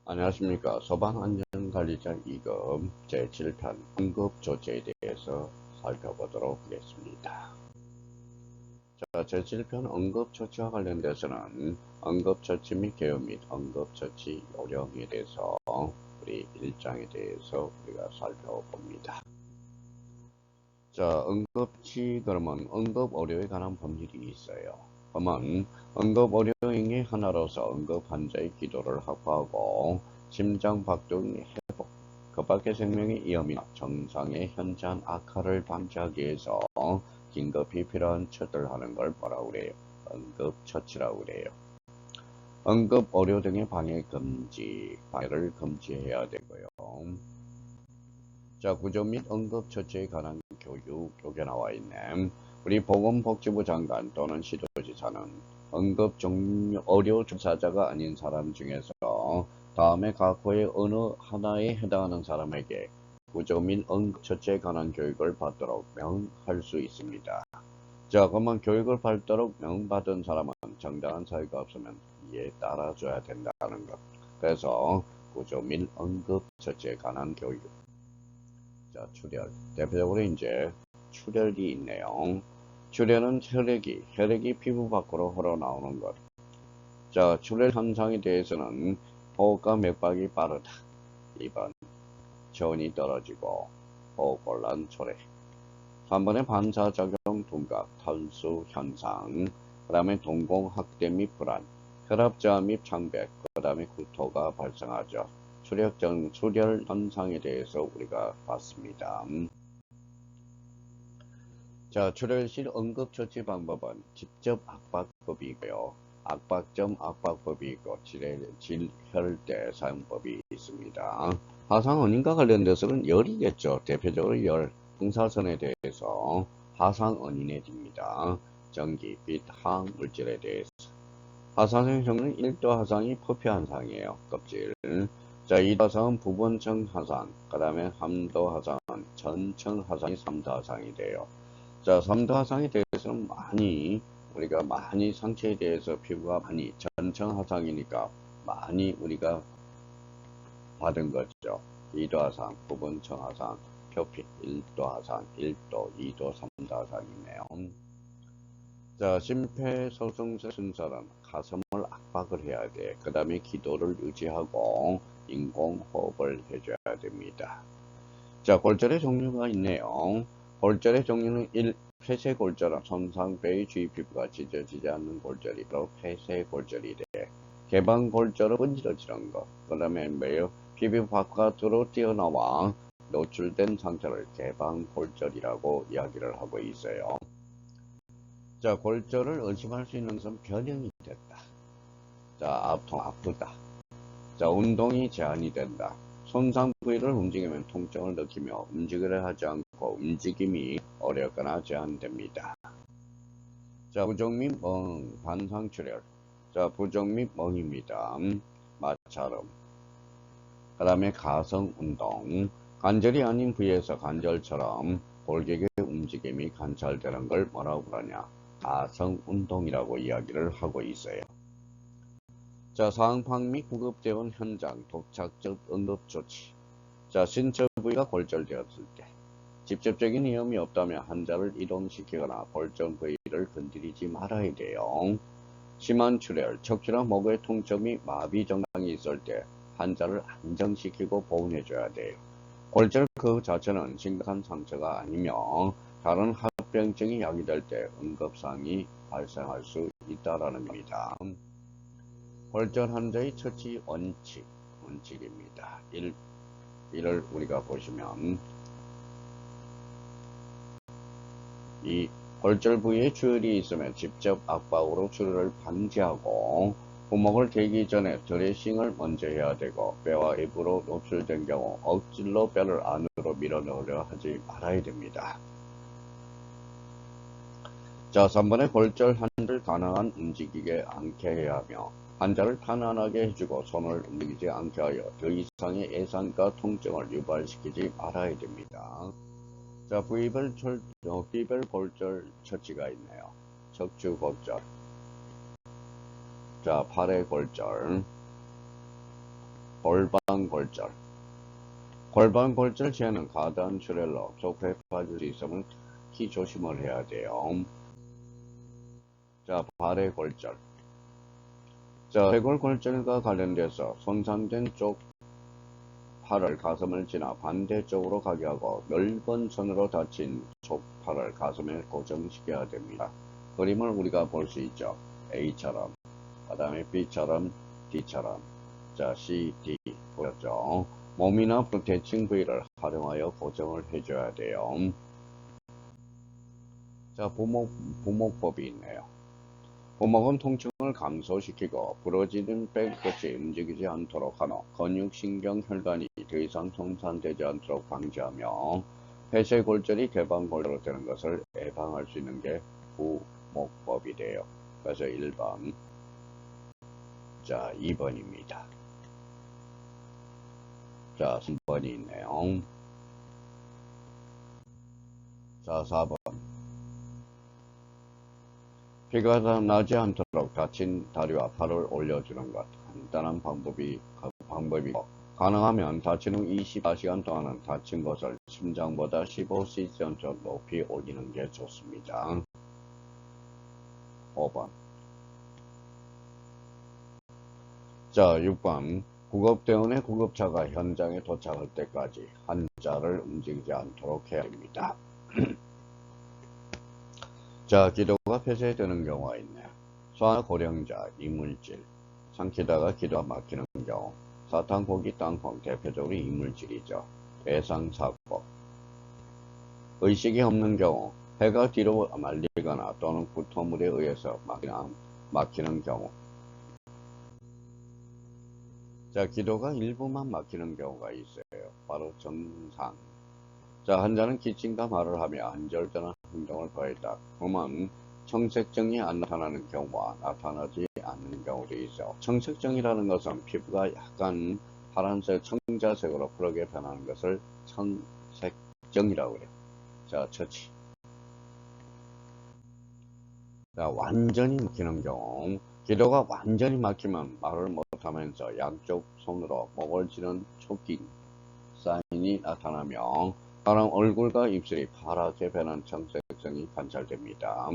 안녕하십니까. 소방안전관리자 2급 제7편 응급조치에 대해서 살펴보도록 하겠습니다. 자, 제7편 응급조치와 관련돼서는 응급처치 및 개요 및 응급처치 요령에 대해서 우리 1장에 대해서 우리가 살펴봅니다. 자, 그러면 응급의료에 관한 법률이 있어요. 그러면 응급의료행위 하나로서 응급환자의 기도를 확보하고 심장박동 회복, 급박의 생명의 위험이나 정상의 현저한 악화를 방지하기 위해서 긴급히 필요한 처치를 하는 걸 뭐라고 그래요? 응급처치라고 그래요. 응급의료 등의 방해를 금지해야 되고요. 자, 구조 및 응급처치에 관한 교육 여기 나와 있네. 우리 보건복지부 장관 또는 시도지사는 의료 종사자가 아닌 사람 중에서 다음에 각호의 어느 하나에 해당하는 사람에게 구조 및 응급처치에 관한 교육을 받도록 명할 수 있습니다. 자, 그러면 교육을 받도록 명받은 사람은 정당한 사유가 없으면 이에 따라줘야 된다는 것. 그래서 구조 및 응급처치에 관한 교육. 자, 출혈. 대표적으로 이제 출혈이 있네요. 출혈은 혈액이 피부 밖으로 흘러나오는 것. 자, 출혈 현상에 대해서는 호흡과 맥박이 빠르다. 2번, 체온이 떨어지고 호흡곤란 초래. 3번에 반사작용 둔갑, 탈수 현상. 그 다음에 동공학대 및 불안, 혈압저하 및 창백, 그 다음에 구토가 발생하죠. 출혈 현상에 대해서 우리가 봤습니다. 자, 출혈 시 응급처치 방법은 직접 압박법이고요. 압박점 압박법이 있고 질혈대 사용법이 있습니다. 화상 원인과 관련돼서는 열이겠죠. 대표적으로 열, 방사선에 대해서 화상 원인에 듭니다. 전기, 빛, 화학 물질에 대해서. 화상의 경우는 1도 화상이 표피 현상이에요. 껍질. 자, 2도 화상은 부분층 화상, 그 다음에 3도 화상은 전층 화상이 3도 화상이 돼요. 자, 3도 화상에 대해서는 우리가 상체에 대해서 피부가 전층 화상이니까 많이 우리가 받은 거죠. 2도 화상, 부분층 화상, 표피, 1도 화상, 1도, 2도, 3도 화상이네요. 자, 심폐소생술 순서는 가슴을 압박을 해야 돼. 그 다음에 기도를 유지하고 인공호흡을 해줘야 됩니다. 자, 골절의 종류가 있네요. 골절의 종류는 1. 폐쇄골절은 손상배의 주위 피부가 찢어지지 않는 골절이 바로 폐쇄골절이 돼. 개방골절은 문지러지는 것. 그 다음에 피부 바깥으로 튀어나와 노출된 상태를 개방골절이라고 이야기를 하고 있어요. 자, 골절을 의심할 수 있는 것은 변형이 됐다. 자, 아프다. 자, 운동이 제한이 된다. 손상 부위를 움직이면 통증을 느끼며 움직이려 하지 않고 움직임이 어렵거나 제한됩니다. 자, 부종 및 반상출혈. 자, 부종 및 멍입니다. 마찰음. 그 다음에 가성운동. 관절이 아닌 부위에서 관절처럼 골격의 움직임이 관찰되는 걸 뭐라고 그러냐? 가성운동이라고 이야기를 하고 있어요. 자, 상황 및 구급대원 현장 도착적 응급조치. 자, 신체 부위가 골절되었을 때 직접적인 위험이 없다면 환자를 이동시키거나 골절 부위를 건드리지 말아야 돼요. 심한 출혈, 척추나 목의 통증 및 마비 증상이 있을 때 환자를 안정시키고 보온해줘야 돼요. 골절 그 자체는 심각한 상처가 아니며 다른 합병증이 야기될 때 응급상이 발생할 수 있다는 겁니다. 골절 환자의 처치 원칙입니다. 1을 우리가 보시면 이 골절 부위에 출혈이 있으면 직접 압박으로 출혈을 방지하고 구멍을 대기 전에 드레싱을 먼저 해야 되고 뼈와 입으로 노출된 경우 억지로 뼈를 안으로 밀어넣으려 하지 말아야 됩니다. 자, 3번에 골절 환자를 가능한 움직이게 않게 해야 하며 환자를 편안하게 해주고 손을 움직이지 않게 하여 더 이상의 애상과 통증을 유발시키지 말아야 됩니다. 자, 부위별 골절 처치가 있네요. 척추 골절, 자, 팔의 골절, 골반골절. 골반골절 시에는 가다한 출혈로 족회에 빠질 수 있음을 특히 조심을 해야 돼요. 자, 발의 골절. 자,쇄골골절과 관련돼서 손상된 쪽 팔을 가슴을 지나 반대쪽으로 가게 하고 넓은 선으로 닫힌 쪽 팔을 가슴에 고정시켜야 됩니다. 그림을 우리가 볼 수 있죠. A처럼, 그 다음에 B처럼, D처럼. 자, C, D 보였죠. 몸이나 대칭 부위를 활용하여 고정을 해줘야 돼요. 자, 부목법이 있네요. 부목은 통증을 감소시키고 부러지는 뼈끝이 움직이지 않도록 하며 근육신경 혈관이 더 이상 손상되지 않도록 방지하며 폐쇄골절이 개방골절로 되는 것을 예방할 수 있는 게 부목법이 돼요. 그래서 1번. 자, 2번입니다. 자, 3번이 있네요. 자, 4번. 피가 나지 않도록 다친 다리와 팔을 올려주는 것. 간단한 방법이고 가능하면 다친 후 24시간 동안은 다친 곳을 심장보다 15cm 높이 올리는 게 좋습니다. 5번. 자, 6번. 구급대원의 구급차가 현장에 도착할 때까지 환자를 움직이지 않도록 해야 됩니다. 자, 기도가 폐쇄되는 경우가 있네요. 소아나 고령자, 이물질, 삼키다가 기도가 막히는 경우, 사탕, 고기, 땅콩, 대표적으로 이물질이죠. 외상사고, 의식이 없는 경우, 폐가 뒤로 말리거나 또는 구토물에 의해서 막히는 경우. 자, 기도가 일부만 막히는 경우가 있어요. 바로 정상. 자, 환자는 기침과 말을 하며 안절전한 행동을 보였다. 그러면 청색증이 안 나타나는 경우와 나타나지 않는 경우도 있어. 청색증이라는 것은 피부가 약간 파란색, 청자색으로 푸르게 변하는 것을 청색증이라고 그래요. 자, 처치. 자, 완전히 막히는 경우. 기도가 완전히 막히면 말을 못하면서 양쪽 손으로 목을 찌는 초킹 사인이 나타나며 사람 얼굴과 입술이 파랗게 변한 청색증이 관찰됩니다.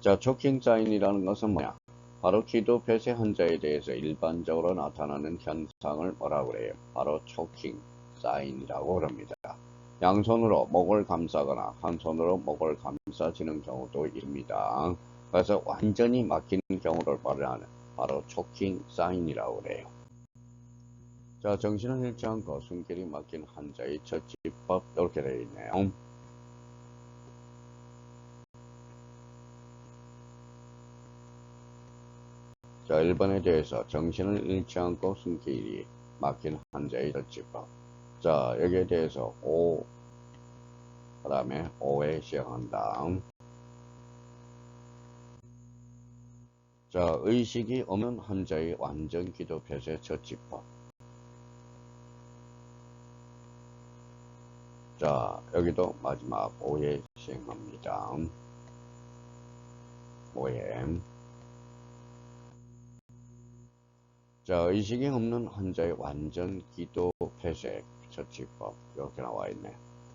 자, 초킹 사인이라는 것은 뭐냐? 바로 기도 폐쇄 환자에 대해서 일반적으로 나타나는 현상을 뭐라고 그래요? 바로 초킹 사인이라고 그럽니다. 양손으로 목을 감싸거나 한 손으로 목을 감싸지는 경우도 있습니다. 그래서 완전히 막힌 경우를 말하는 바로 초킹 사인이라고 그래요. 자, 정신을 잃지 않고 숨길이 막힌 환자의 처치법 이렇게 되어 있네요. 자, 1번에 대해서 정신을 잃지 않고 숨길이 막힌 환자의 처치법. 자, 여기에 대해서 O, 그 다음에 O에 시작한다. 자, 의식이 없는 환자의 완전 기도 폐쇄 처치법. 자, 여기도 마지막 O에 시행합니다. O에. 자, 의식이 없는 환자의 완전 기도 폐쇄 처치법. 이렇게 나와 있네.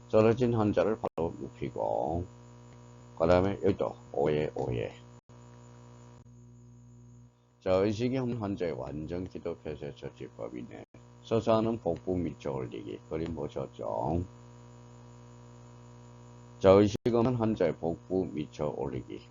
쓰러진 환자를 바로 눕히고, 그 다음에 여기도 O에. 자, 의식이 없는 환자의 완전 기도 폐쇄 처치법이네. 서서 하는 복부 밑에 올리기. 그림 보셨죠? 자, 의식 없는 환자의 복부 밑에 올리기.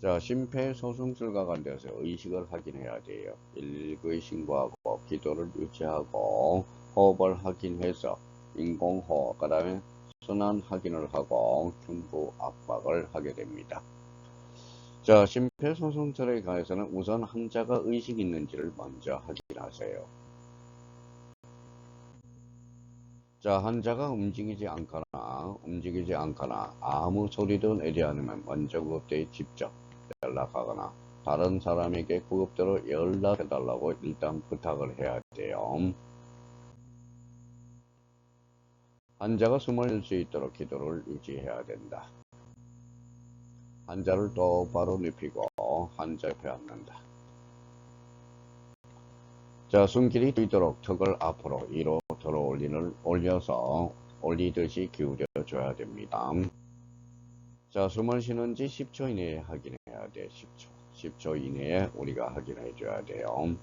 자, 심폐소생술과 관련해서 의식을 확인해야 돼요. 119에 신고하고 기도를 유지하고 호흡을 확인해서 인공호흡, 그 다음에 순환 확인을 하고 흉부 압박을 하게 됩니다. 자, 심폐소생술에 관해서는 우선 환자가 의식이 있는지를 먼저 확인하세요. 자, 환자가 움직이지 않거나 아무 소리도 내지 않으면 먼저 구급대에 직접 연락하거나 다른 사람에게 구급대로 연락해달라고 일단 부탁을 해야 돼요. 환자가 숨을 쉴 수 있도록 기도를 유지해야 된다. 환자를 똑바로 눕히고 환자 옆에 앉는다. 자, 숨길이 뛰도록 턱을 앞으로 위로 들어 올려서 올리듯이 기울여 줘야 됩니다. 자, 숨을 쉬는지 10초 이내에 확인해야 돼. 10초. 10초 이내에 우리가 확인해 줘야 돼요.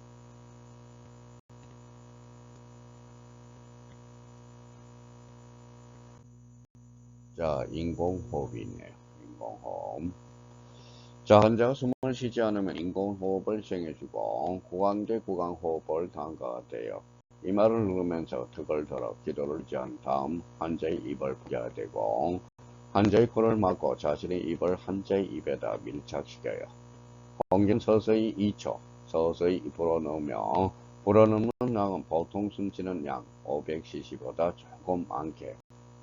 자, 인공호흡이네요. 인공호흡. 자, 환자가 숨을 쉬지 않으면 인공호흡을 시행해주고 구강제 구강호흡을 담가야 돼요. 이마를 누르면서 턱을 들어 기도를 지은 다음 환자의 입을 부여야 되고 환자의 코를 막고 자신의 입을 환자의 입에다 밀착시켜요. 공기는 서서히 2초 서서히 불어넣으며 불어넣는 양은 보통 숨쉬는 양 500cc보다 조금 많게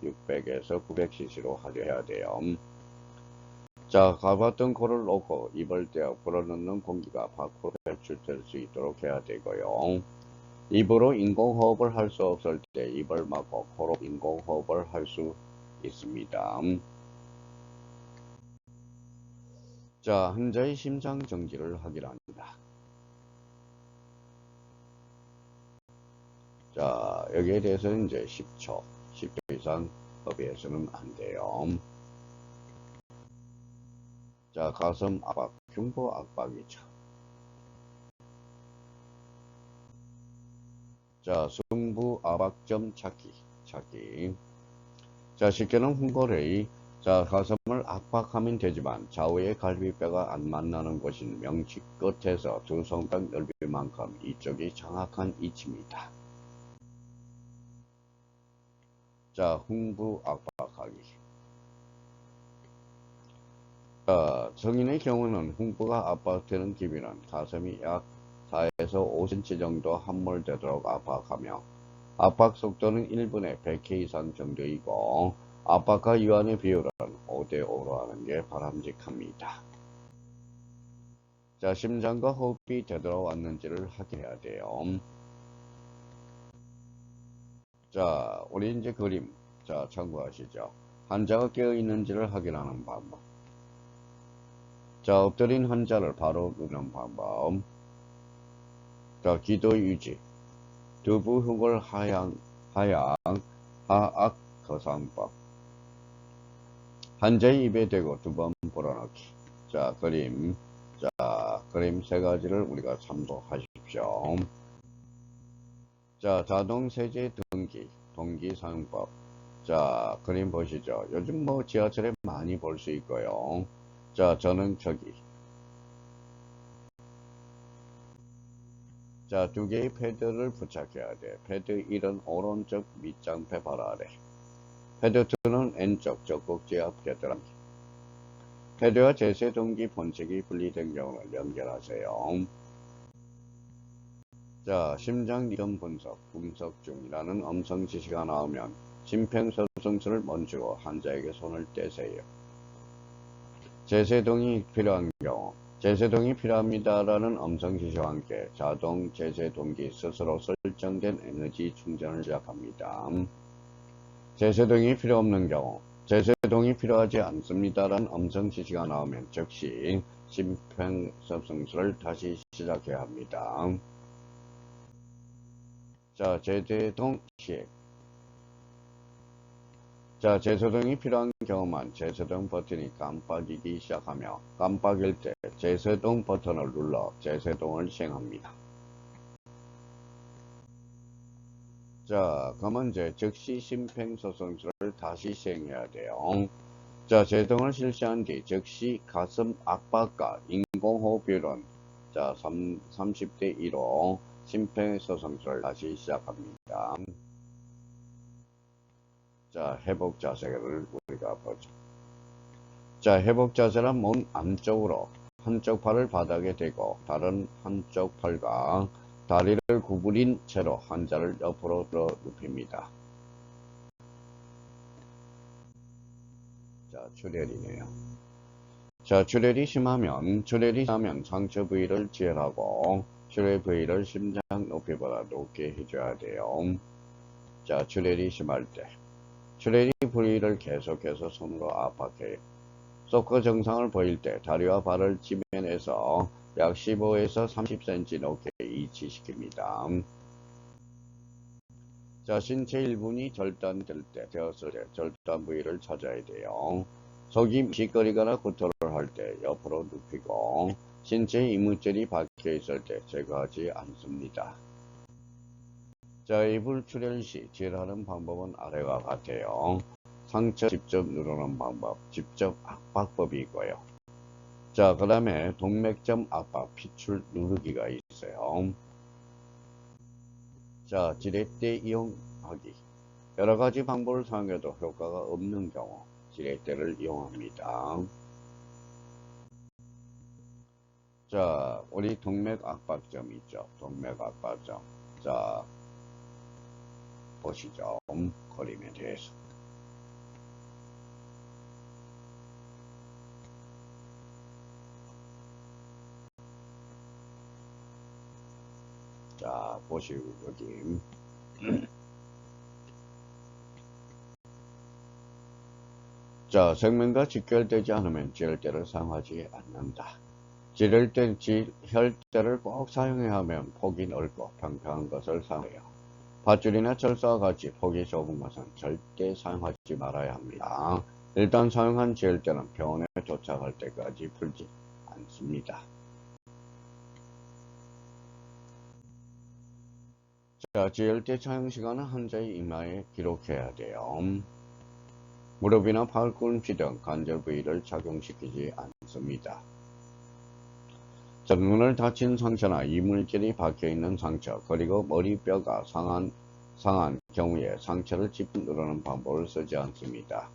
600에서 900cc로 하려야 돼요. 자, 가봤던 코를 놓고 입을 떼어 불어넣는 공기가 밖으로 배출될 수 있도록 해야 되고요. 입으로 인공호흡을 할 수 없을 때 입을 막고 코로 인공호흡을 할 수 있습니다. 자, 환자의 심장 정지를 확인합니다. 자, 여기에 대해서는 이제 10초 이상 법에서는 안 돼요. 자, 가슴 압박, 흉부 압박이죠. 자, 승부 압박점 찾기. 자, 쉽게는 흉골의 자, 가슴을 압박하면 되지만 좌우의 갈비뼈가 안 만나는 곳인 명치 끝에서 두 손가락 넓이만큼 이쪽이 정확한 위치입니다. 자, 흉부 압박하기. 자, 성인의 경우는 흉부가 압박되는 깊이는 가슴이 약 4에서 5cm 정도 함몰되도록 압박하며 압박 속도는 1분에 100회 이상 정도이고 압박과 유한의 비율은 5대5로 하는 게 바람직합니다. 자, 심장과 호흡이 되돌아왔는지를 확인해야 돼요. 자, 우리 이제 그림 자 참고하시죠. 환자가 깨어있는지를 확인하는 방법. 자, 엎드린 환자를 바로 누는 방법. 자, 기도 유지. 두부 흉골 하악 거상법. 환자의 입에 대고 두 번 불어넣기. 자, 그림 세 가지를 우리가 참고하십시오. 자, 자동 세제 동기 사용법. 자, 그림 보시죠. 요즘 뭐 지하철에 많이 볼 수 있고요. 자, 전응처기. 자, 두 개의 패드를 부착해야 돼. 패드 1은 오른쪽 밑장패 바로 아래. 패드 2는 왼쪽 젖꼭지 앞 겨드랑이. 패드와 제세동기 본책이 분리된 경우를 연결하세요. 자, 심장 리듬 분석 중이라는 음성 지시가 나오면 심폐소생술을 멈추고 환자에게 손을 떼세요. 제세동이 필요한 경우 제세동이 필요합니다라는 음성 지시와 함께 자동 제세동기 스스로 설정된 에너지 충전을 시작합니다. 제세동이 필요 없는 경우 제세동이 필요하지 않습니다라는 음성 지시가 나오면 즉시 심폐소생술을 다시 시작해야 합니다. 자, 제세동 시행. 자, 제세동이 필요한 경우만 제세동 버튼이 깜빡이기 시작하며 깜빡일 때 제세동 버튼을 눌러 제세동을 시행합니다. 자, 그러면 이제 즉시 심폐소생술을 다시 시행해야 돼요. 자, 제동을 실시한 뒤 즉시 가슴 압박과 인공호흡 비율은 자 30대 1로 심폐소생술을 다시 시작합니다. 자, 회복 자세를 우리가 보죠. 자, 회복 자세는 몸 안쪽으로 한쪽 팔을 바닥에 대고 다른 한쪽 팔과 다리를 구부린 채로 환자를 옆으로 들어 눕힙니다. 자, 출혈이네요. 자, 출혈이 심하면 상처 부위를 지혈하고 출혈 부위를 심장 높이보다 높게 해줘야 돼요. 자, 출혈이 심할 때 출혈이 부위를 계속해서 손으로 압박해요. 소크 증상을 보일 때 다리와 발을 지면에서 약 15에서 30cm 높게 이치시킵니다. 자, 신체 일부분이 되었을 때 절단 부위를 찾아야 돼요. 속이 미식거리거나 구토를 할 때 옆으로 눕히고 신체에 이물질이 박혀 있을 때 제거하지 않습니다. 자, 이불 출혈 시 제일하는 방법은 아래와 같아요. 상처 직접 누르는 방법, 직접 압박법이고요. 자, 그 다음에 동맥점 압박, 피출 누르기가 있어요. 자, 지렛대 이용하기. 여러가지 방법을 사용해도 효과가 없는 경우 지렛대를 이용합니다. 자, 우리 동맥 압박점 있죠. 동맥 압박점. 자, 보시죠. 그림에 대해서. 자, 보시고 여기. 자, segment과 직결되지 않으면 지혈대를 사용하지 않는다. 혈대를 꼭 사용해야 하면 폭이 넓고 평평한 것을 사용해요. 밧줄이나 철사와 같이 폭이 좁은 것은 절대 사용하지 말아야 합니다. 일단 사용한 지혈대는 병원에 도착할 때까지 풀지 않습니다. 자, 지혈대 사용 시간은 환자의 이마에 기록해야 돼요. 무릎이나 팔꿈치 등 관절 부위를 작용시키지 않습니다. 자, 눈을 다친 상처나 이물질이 박혀있는 상처, 그리고 머리뼈가 상한 경우에 상처를 짚어 누르는 방법을 쓰지 않습니다.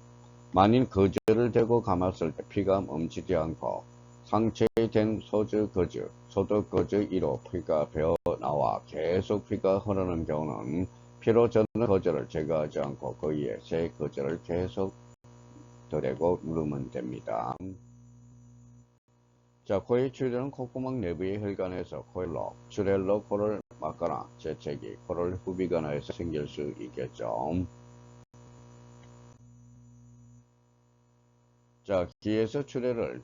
만일 거즈를 대고 감았을 때 피가 멈추지 않고 상처에 된 소독 거즈 이로 피가 배어나와 계속 피가 흐르는 경우는 피로 젖는 거즈를 제거하지 않고 그 위에 새 거즈를 계속 더대고 누르면 됩니다. 자, 코의 출혈은 콧구멍 내부의 혈관에서 코일로 출혈로 코를 막거나 재채기, 코를 후비거나 해서 생길 수 있겠죠. 자, 귀에서 출혈은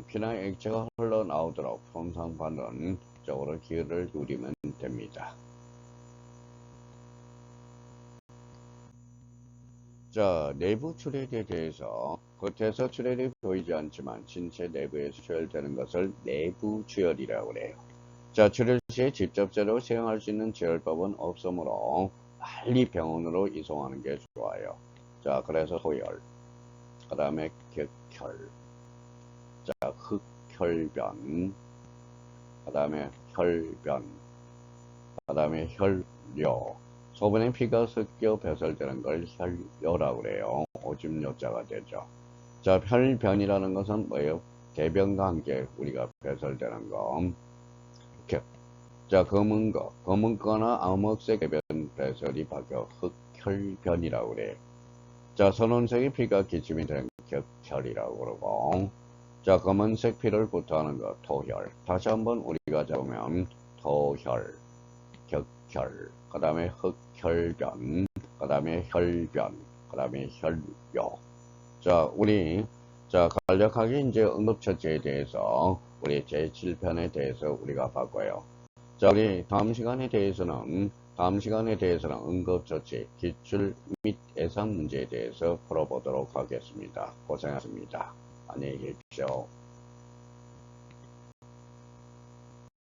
피나 액체가 흘러나오도록 손상받는 쪽으로 귀를 누리면 됩니다. 자, 내부 출혈에 대해서 겉에서 출혈이 보이지 않지만 신체 내부에서 출혈되는 것을 내부 출혈이라고 해요. 자, 출혈 시에 직접적으로 사용할 수 있는 지혈법은 없으므로 빨리 병원으로 이송하는 게 좋아요. 자, 그래서 소열, 그 다음에 격혈, 자, 흑혈변, 그 다음에 혈변, 그 다음에 혈뇨, 소변에 피가 섞여 배설되는 걸 혈뇨라고 그래요. 오줌뇨자가 되죠. 자, 혈변이라는 것은 뭐예요? 대변과 함께 우리가 배설되는 거. 이렇게. 자, 검은 거나 암흑색 대변 배설이 바뀌어 흑혈변이라고 그래요. 자, 선홍색의 피가 기침이 되는 격혈이라고 그러고, 자, 검은색 피를 구토하는 거 토혈. 다시 한번 우리가 잡으면 토혈, 격혈, 그 다음에 흑혈변, 그 다음에 혈변, 그 다음에 혈뇨. 자, 간략하게 이제 응급처치에 대해서 우리 제7편에 대해서 우리가 봤고요. 자, 우리 다음 시간에 대해서는 응급처치, 기출 및 예상 문제에 대해서 풀어보도록 하겠습니다. 고생하셨습니다. 안녕히 계십시오.